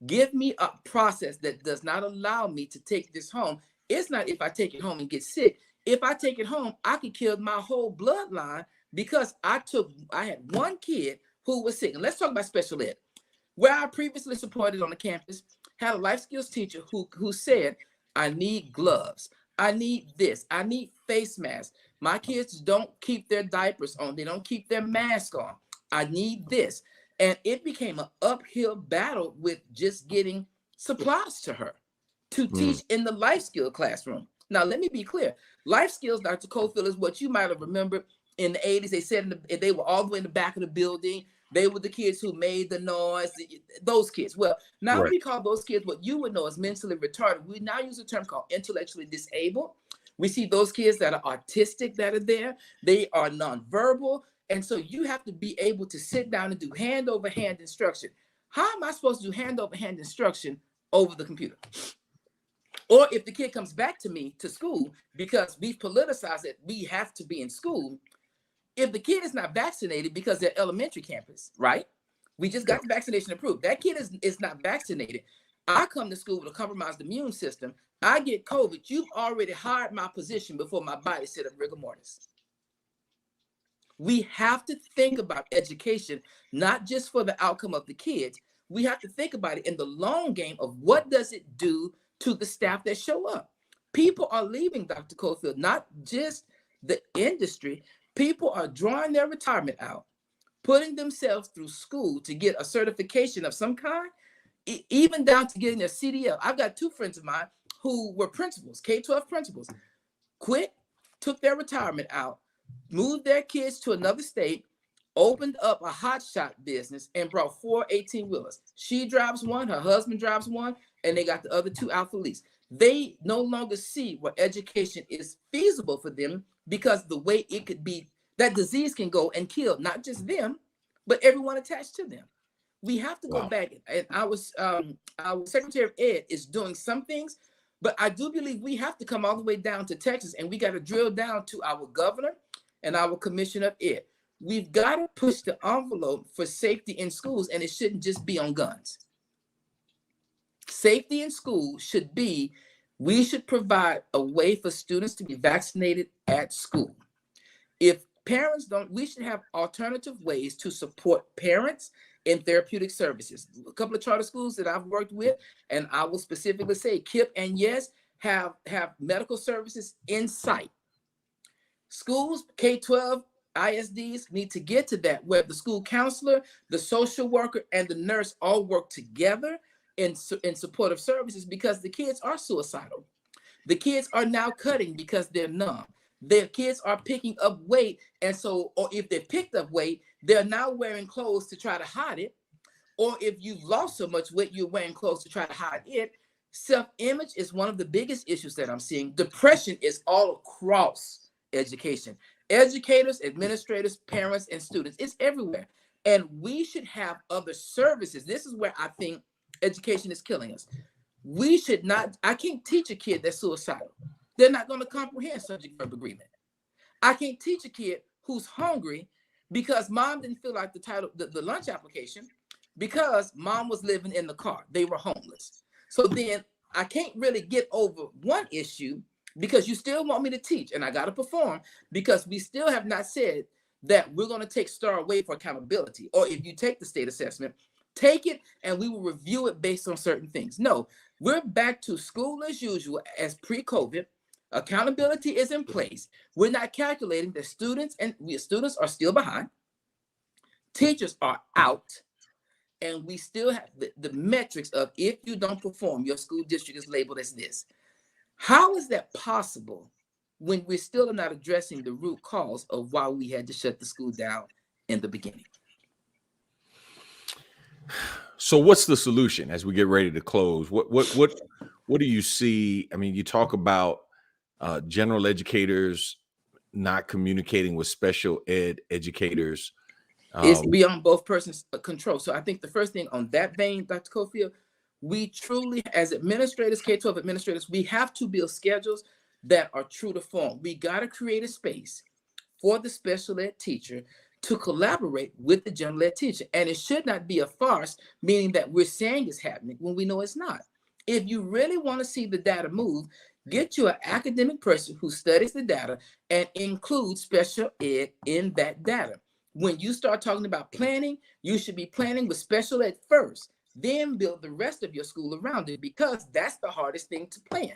Give me a process that does not allow me to take this home. It's not if I take it home and get sick. If I take it home, I could kill my whole bloodline because I had one kid who was sick. And let's talk about special ed. Where I previously supported on the campus, had a life skills teacher who said, I need gloves. I need this. I need face masks. My kids don't keep their diapers on. They don't keep their mask on. I need this. And it became an uphill battle with just getting supplies to her to teach in the life skill classroom. Now, let me be clear. Life skills, Dr. Cofield, is what you might have remembered in the 80s. They said they were all the way in the back of the building. They were the kids who made the noise, those kids. Well, now we call those kids what you would know as mentally retarded. We now use a term called intellectually disabled. We see those kids that are autistic that are there. They are nonverbal. And so you have to be able to sit down and do hand over hand instruction. How am I supposed to do hand over hand instruction over the computer? Or if the kid comes back to me to school, because we've politicized it, we have to be in school. If the kid is not vaccinated because they're elementary campus, right? We just got the vaccination approved. That kid is not vaccinated. I come to school with a compromised immune system. I get COVID. You've already hired my position before my body set up rigor mortis. We have to think about education, not just for the outcome of the kids. We have to think about it in the long game of what does it do to the staff that show up. People are leaving, Dr. Cofield, not just the industry. People are drawing their retirement out, putting themselves through school to get a certification of some kind, even down to getting their CDL. I've got two friends of mine who were principals, K-12 principals, quit, took their retirement out, moved their kids to another state, opened up a hotshot business, and brought 4 18-wheelers. She drives one, her husband drives one, and they got the other 2 out for lease. They no longer see where education is feasible for them because the way it could be, that disease can go and kill not just them, but everyone attached to them. We have to go back. And our Secretary of Ed is doing some things, but I do believe we have to come all the way down to Texas, and we got to drill down to our governor and our commissioner of Ed. We've got to push the envelope for safety in schools, and it shouldn't just be on guns. Safety in school should be, we should provide a way for students to be vaccinated at school. If parents don't, we should have alternative ways to support parents in therapeutic services. A couple of charter schools that I've worked with, and I will specifically say KIPP and YES have medical services in sight. Schools, K-12, ISDs need to get to that, where the school counselor, the social worker, and the nurse all work together in supportive services, because the kids are suicidal. The kids are now cutting because they're numb. Their kids are picking up weight, and so, or if they picked up weight, they're now wearing clothes to try to hide it. Or if you've lost so much weight, you're wearing clothes to try to hide it. Self-image is one of the biggest issues that I'm seeing. Depression is all across education. Educators, administrators, parents, and students, it's everywhere. And we should have other services. This is where I think education is killing us. We should not, I can't teach a kid that's suicidal. They're not going to comprehend subject-verb agreement. I can't teach a kid who's hungry because mom didn't fill out the lunch application because mom was living in the car. They were homeless. So then I can't really get over one issue because you still want me to teach, and I got to perform, because we still have not said that we're going to take STAR away for accountability. Or if you take the state assessment, take it and we will review it based on certain things. No, we're back to school as usual as pre-COVID. Accountability is in place. We're not calculating that students are still behind. Teachers are out. And we still have the metrics of, if you don't perform, your school district is labeled as this. How is that possible when we're still not addressing the root cause of why we had to shut the school down in the beginning? So what's the solution as we get ready to close? What do you see? I mean, you talk about general educators not communicating with special ed educators. It's beyond both persons' control. So I think the first thing on that vein, Dr. Cofield, we truly, as administrators, K-12 administrators, we have to build schedules that are true to form. We got to create a space for the special ed teacher to collaborate with the general ed teacher. And it should not be a farce, meaning that we're saying it's happening when we know it's not. If you really want to see the data move, get you an academic person who studies the data and include special ed in that data. When you start talking about planning, you should be planning with special ed first, then build the rest of your school around it, because that's the hardest thing to plan.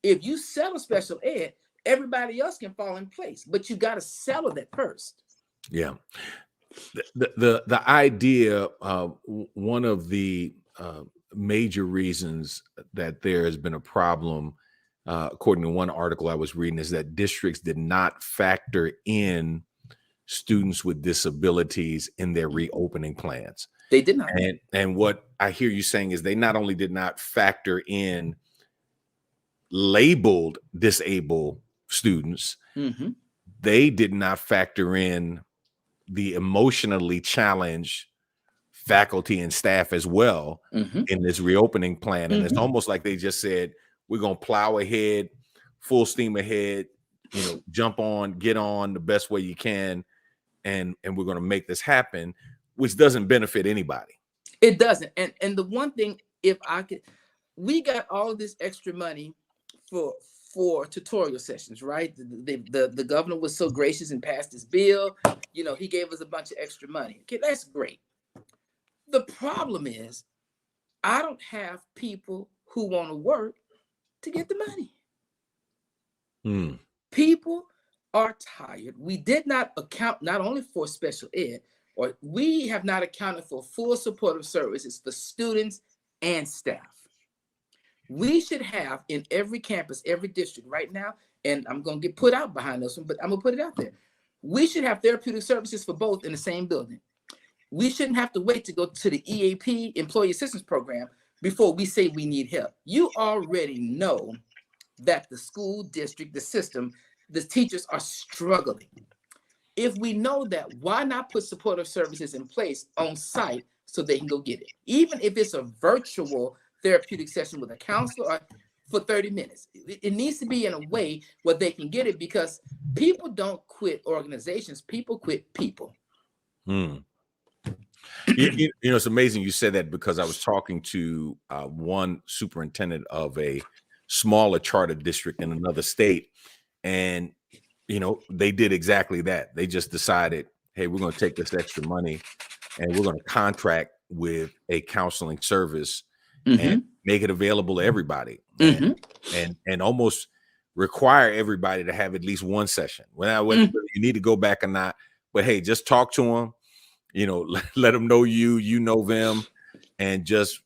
If you settle special ed, everybody else can fall in place, but you got to settle that first. Yeah. The idea, one of the major reasons that there has been a problem, according to one article I was reading, is that districts did not factor in students with disabilities in their reopening plans. They did not. And what I hear you saying is they not only did not factor in labeled disabled students, they did not factor in the emotionally challenged faculty and staff as well in this reopening plan. And it's almost like they just said, we're going to plow ahead, full steam ahead, jump on, get on the best way you can. And we're going to make this happen, which doesn't benefit anybody. It doesn't. And the one thing, if I could, we got all of this extra money for tutorial sessions, right? The governor was so gracious and passed his bill. He gave us a bunch of extra money. Okay, that's great. The problem is, I don't have people who want to work to get the money. People are tired. We did not account not only for special ed, or we have not accounted for full supportive services for students and staff. We should have in every campus, every district right now, and I'm going to get put out behind this one, but I'm going to put it out there. We should have therapeutic services for both in the same building. We shouldn't have to wait to go to the EAP, Employee Assistance Program, before we say we need help. You already know that the school district, the system, the teachers are struggling. If we know that, why not put supportive services in place on site so they can go get it? Even if it's a virtual therapeutic session with a counselor or for 30 minutes. It needs to be in a way where they can get it, because people don't quit organizations, people quit people. You know, it's amazing you said that, because I was talking to one superintendent of a smaller charter district in another state, and you know, they did exactly that. They just decided, hey, we're going to take this extra money and we're going to contract with a counseling service and make it available to everybody, and almost require everybody to have at least one session. Whether you need to go back or not, but hey, just talk to them. You know, let them know you know them, and just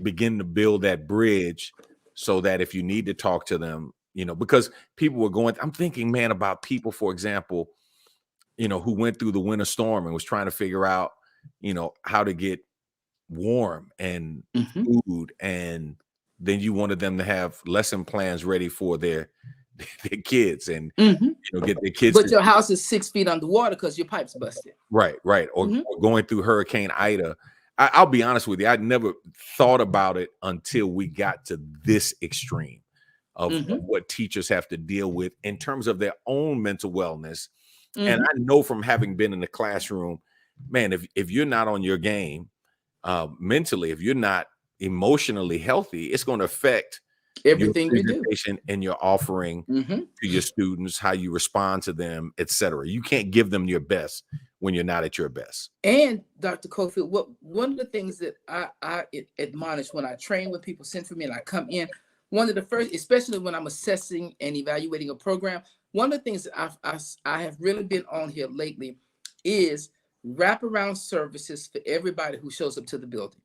begin to build that bridge so that if you need to talk to them, you know, because people were going, I'm thinking, man, about people, for example, you know, who went through the winter storm and was trying to figure out, you know, how to get warm and food. And then you wanted them to have lesson plans ready for their kids, and you know, get their kids. But your house is 6 feet underwater because your pipe's busted. Right. Or going through Hurricane Ida. I'll be honest with you, I'd never thought about it until we got to this extreme of what teachers have to deal with in terms of their own mental wellness. And I know from having been in the classroom, man, if you're not on your game mentally, if you're not emotionally healthy, it's going to affect everything you do and your offering to your students, how you respond to them, etc. You can't give them your best when you're not at your best. And Dr. Cofield, one of the things that I admonish when I train with people, send for me, and I come in, one of the first, especially when I'm assessing and evaluating a program, one of the things that I have really been on here lately is wraparound services for everybody who shows up to the building.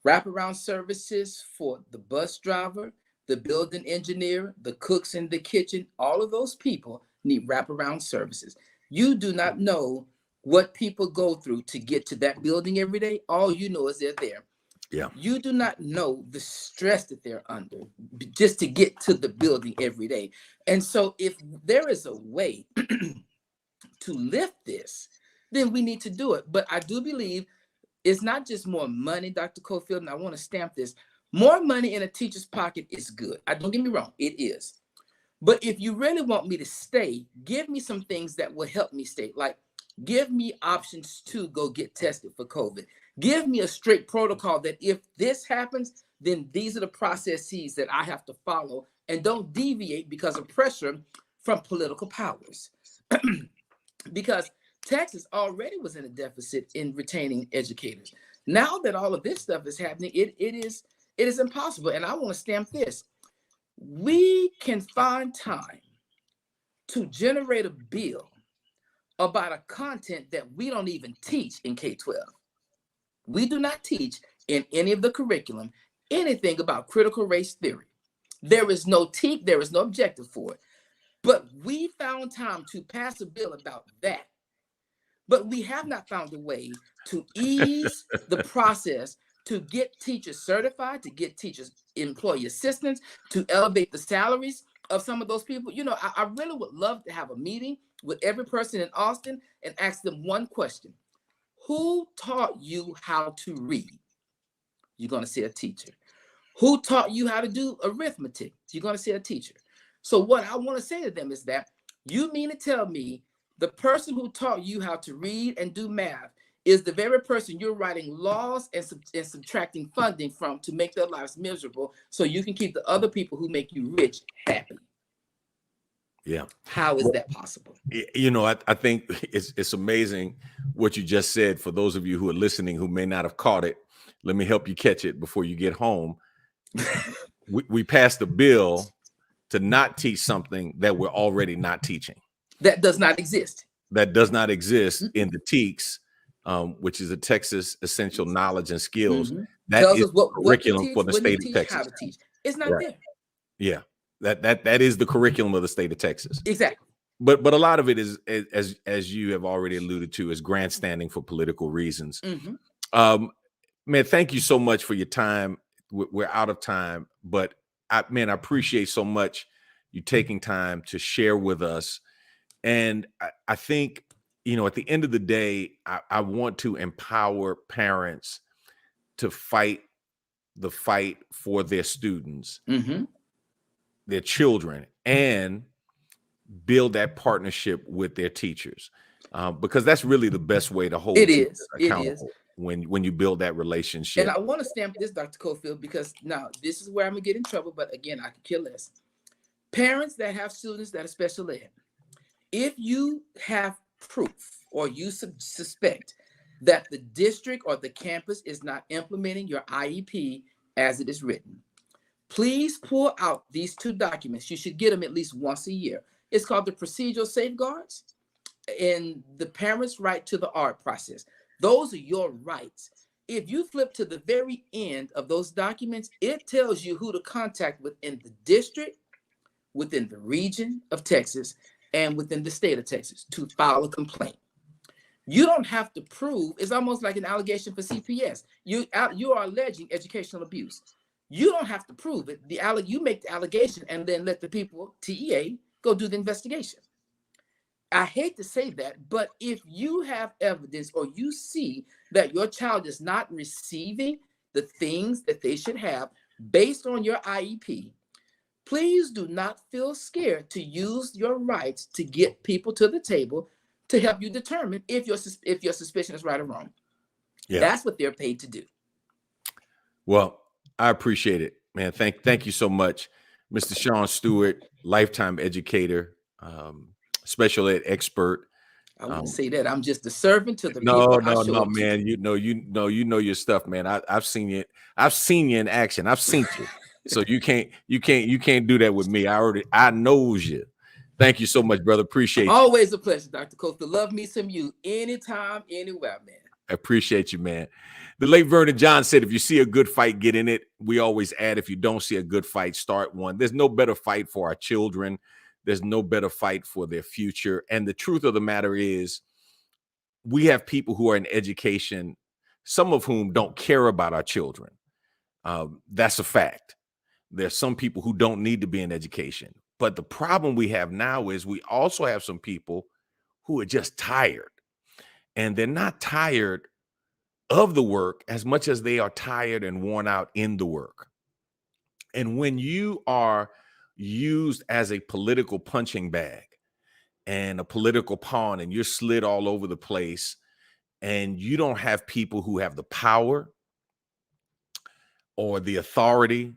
Wraparound services for the bus driver, the building engineer, the cooks in the kitchen. All of those people need wraparound services. You do not know what people go through to get to that building every day. All you know is they're there. Yeah. You do not know the stress that they're under just to get to the building every day. And so if there is a way to lift this, then we need to do it. But I do believe it's not just more money, Dr. Cofield, and I want to stamp this. More money in a teacher's pocket is good. Don't get me wrong, it is. But if you really want me to stay, give me some things that will help me stay. Like, give me options to go get tested for COVID. Give me a straight protocol that if this happens, then these are the processes that I have to follow, and don't deviate because of pressure from political powers. Because Texas already was in a deficit in retaining educators. Now that all of this stuff is happening, it is impossible. And I want to stamp this. We can find time to generate a bill about a content that we don't even teach in K-12. We do not teach in any of the curriculum anything about critical race theory. There is no there is no objective for it. But we found time to pass a bill about that. But we have not found a way to ease the process to get teachers certified, to get teachers employee assistance, to elevate the salaries of some of those people. You know, I really would love to have a meeting with every person in Austin and ask them one question. Who taught you how to read? You're going to say a teacher. Who taught you how to do arithmetic? You're going to say a teacher. So what I want to say to them is that you mean to tell me the person who taught you how to read and do math is the very person you're writing laws and subtracting funding from to make their lives miserable so you can keep the other people who make you rich happy? Yeah. How is that possible? You know, I think it's amazing what you just said. For those of you who are listening who may not have caught it, let me help you catch it before you get home. we passed a bill to not teach something that we're already not teaching. That does not exist. That does not exist in the TEKS, which is a Texas Essential Knowledge and Skills. That is what curriculum for the state of Texas. How to teach. It's not Right. there. Yeah. That is the curriculum of the state of Texas. Exactly. But a lot of it is, as you have already alluded to, is grandstanding for political reasons. Mm-hmm. Man, thank you so much for your time. We're out of time, but I appreciate so much you taking time to share with us. And I think, at the end of the day, I want to empower parents to fight the fight for their students, Mm-hmm. their children, and build that partnership with their teachers, because that's really the best way to hold It teachers is. It accountable is. when you build that relationship. And I want to stamp this, Dr. Cofield, because now this is where I'm gonna get in trouble. But again, I could care less. Parents that have students that are special ed, if you have proof or you suspect that the district or the campus is not implementing your IEP as it is written, please pull out these 2 documents. You should get them at least once a year. It's called the Procedural Safeguards and the parent's right to the art process. Those are your rights. If you flip to the very end of those documents, it tells you who to contact within the district, within the region of Texas, and within the state of Texas to file a complaint. You don't have to prove. It's almost like an allegation for CPS. You are alleging educational abuse. You don't have to prove it. You make the allegation and then let the people, TEA, go do the investigation. I hate to say that, but if you have evidence or you see that your child is not receiving the things that they should have based on your IEP, please do not feel scared to use your rights to get people to the table to help you determine if your suspicion is right or wrong. Yeah. That's what they're paid to do. Well, I appreciate it, man. Thank you so much, Mr. Shon Stewart, lifetime educator, special ed expert. I wouldn't say that. I'm just a servant to the people. No, man. You know your stuff, man. I've seen you. I've seen you in action. I've seen you. So you can't do that with me. I knows you. Thank you so much, brother. Appreciate you. Always a pleasure, Dr. Cofield. Love me some you anytime, anywhere, man. I appreciate you, man. The late Vernon John said, if you see a good fight, get in it. We always add, if you don't see a good fight, start one. There's no better fight for our children. There's no better fight for their future. And the truth of the matter is, we have people who are in education, some of whom don't care about our children. That's a fact. There's some people who don't need to be in education. But the problem we have now is we also have some people who are just tired. And they're not tired of the work as much as they are tired and worn out in the work. And when you are used as a political punching bag and a political pawn, and you're slid all over the place, and you don't have people who have the power or the authority,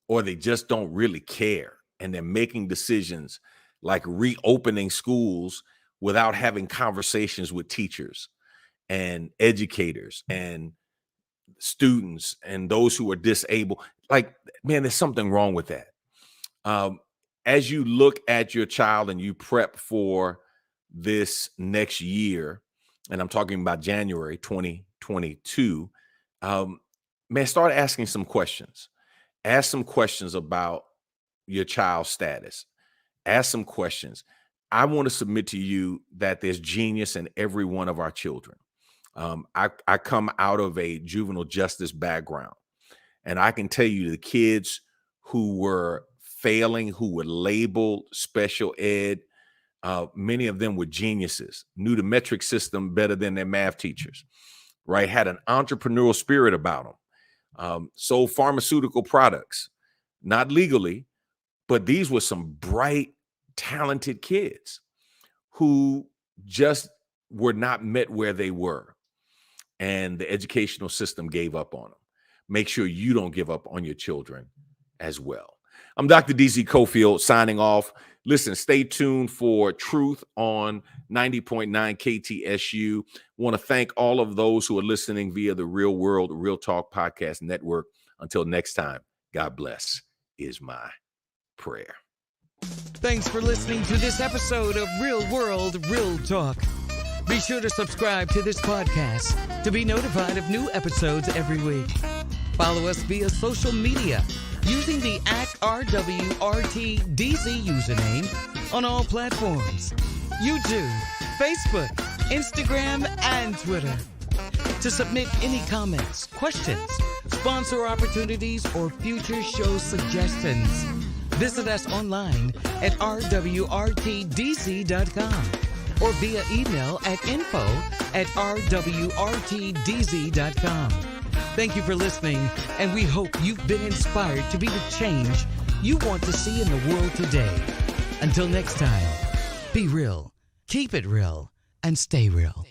or they just don't really care, and they're making decisions like reopening schools without having conversations with teachers and educators and students and those who are disabled. Like, man, there's something wrong with that. As you look at your child and you prep for this next year, and I'm talking about January 2022, man, start asking some questions. Ask some questions about your child's status. Ask some questions. I want to submit to you that there's genius in every one of our children. I come out of a juvenile justice background, and I can tell you the kids who were failing, who were labeled special ed, many of them were geniuses, knew the metric system better than their math teachers, right? Had an entrepreneurial spirit about them, sold pharmaceutical products, not legally, but these were some bright, talented kids who just were not met where they were. And the educational system gave up on them. Make sure you don't give up on your children as well. I'm Dr. DZ Cofield signing off. Listen, stay tuned for Truth on 90.9 KTSU. Want to thank all of those who are listening via the Real World Real Talk Podcast Network. Until next time, God bless is my prayer. Thanks for listening to this episode of Real World Real Talk. Be sure to subscribe to this podcast to be notified of new episodes every week. Follow us via social media using the @RWRTDZ username on all platforms: YouTube, Facebook, Instagram, and Twitter. To submit any comments, questions, sponsor opportunities, or future show suggestions, visit us online at rwrtdz.com or via email at info@rwrtdz.com. Thank you for listening, and we hope you've been inspired to be the change you want to see in the world today. Until next time, be real, keep it real, and stay real.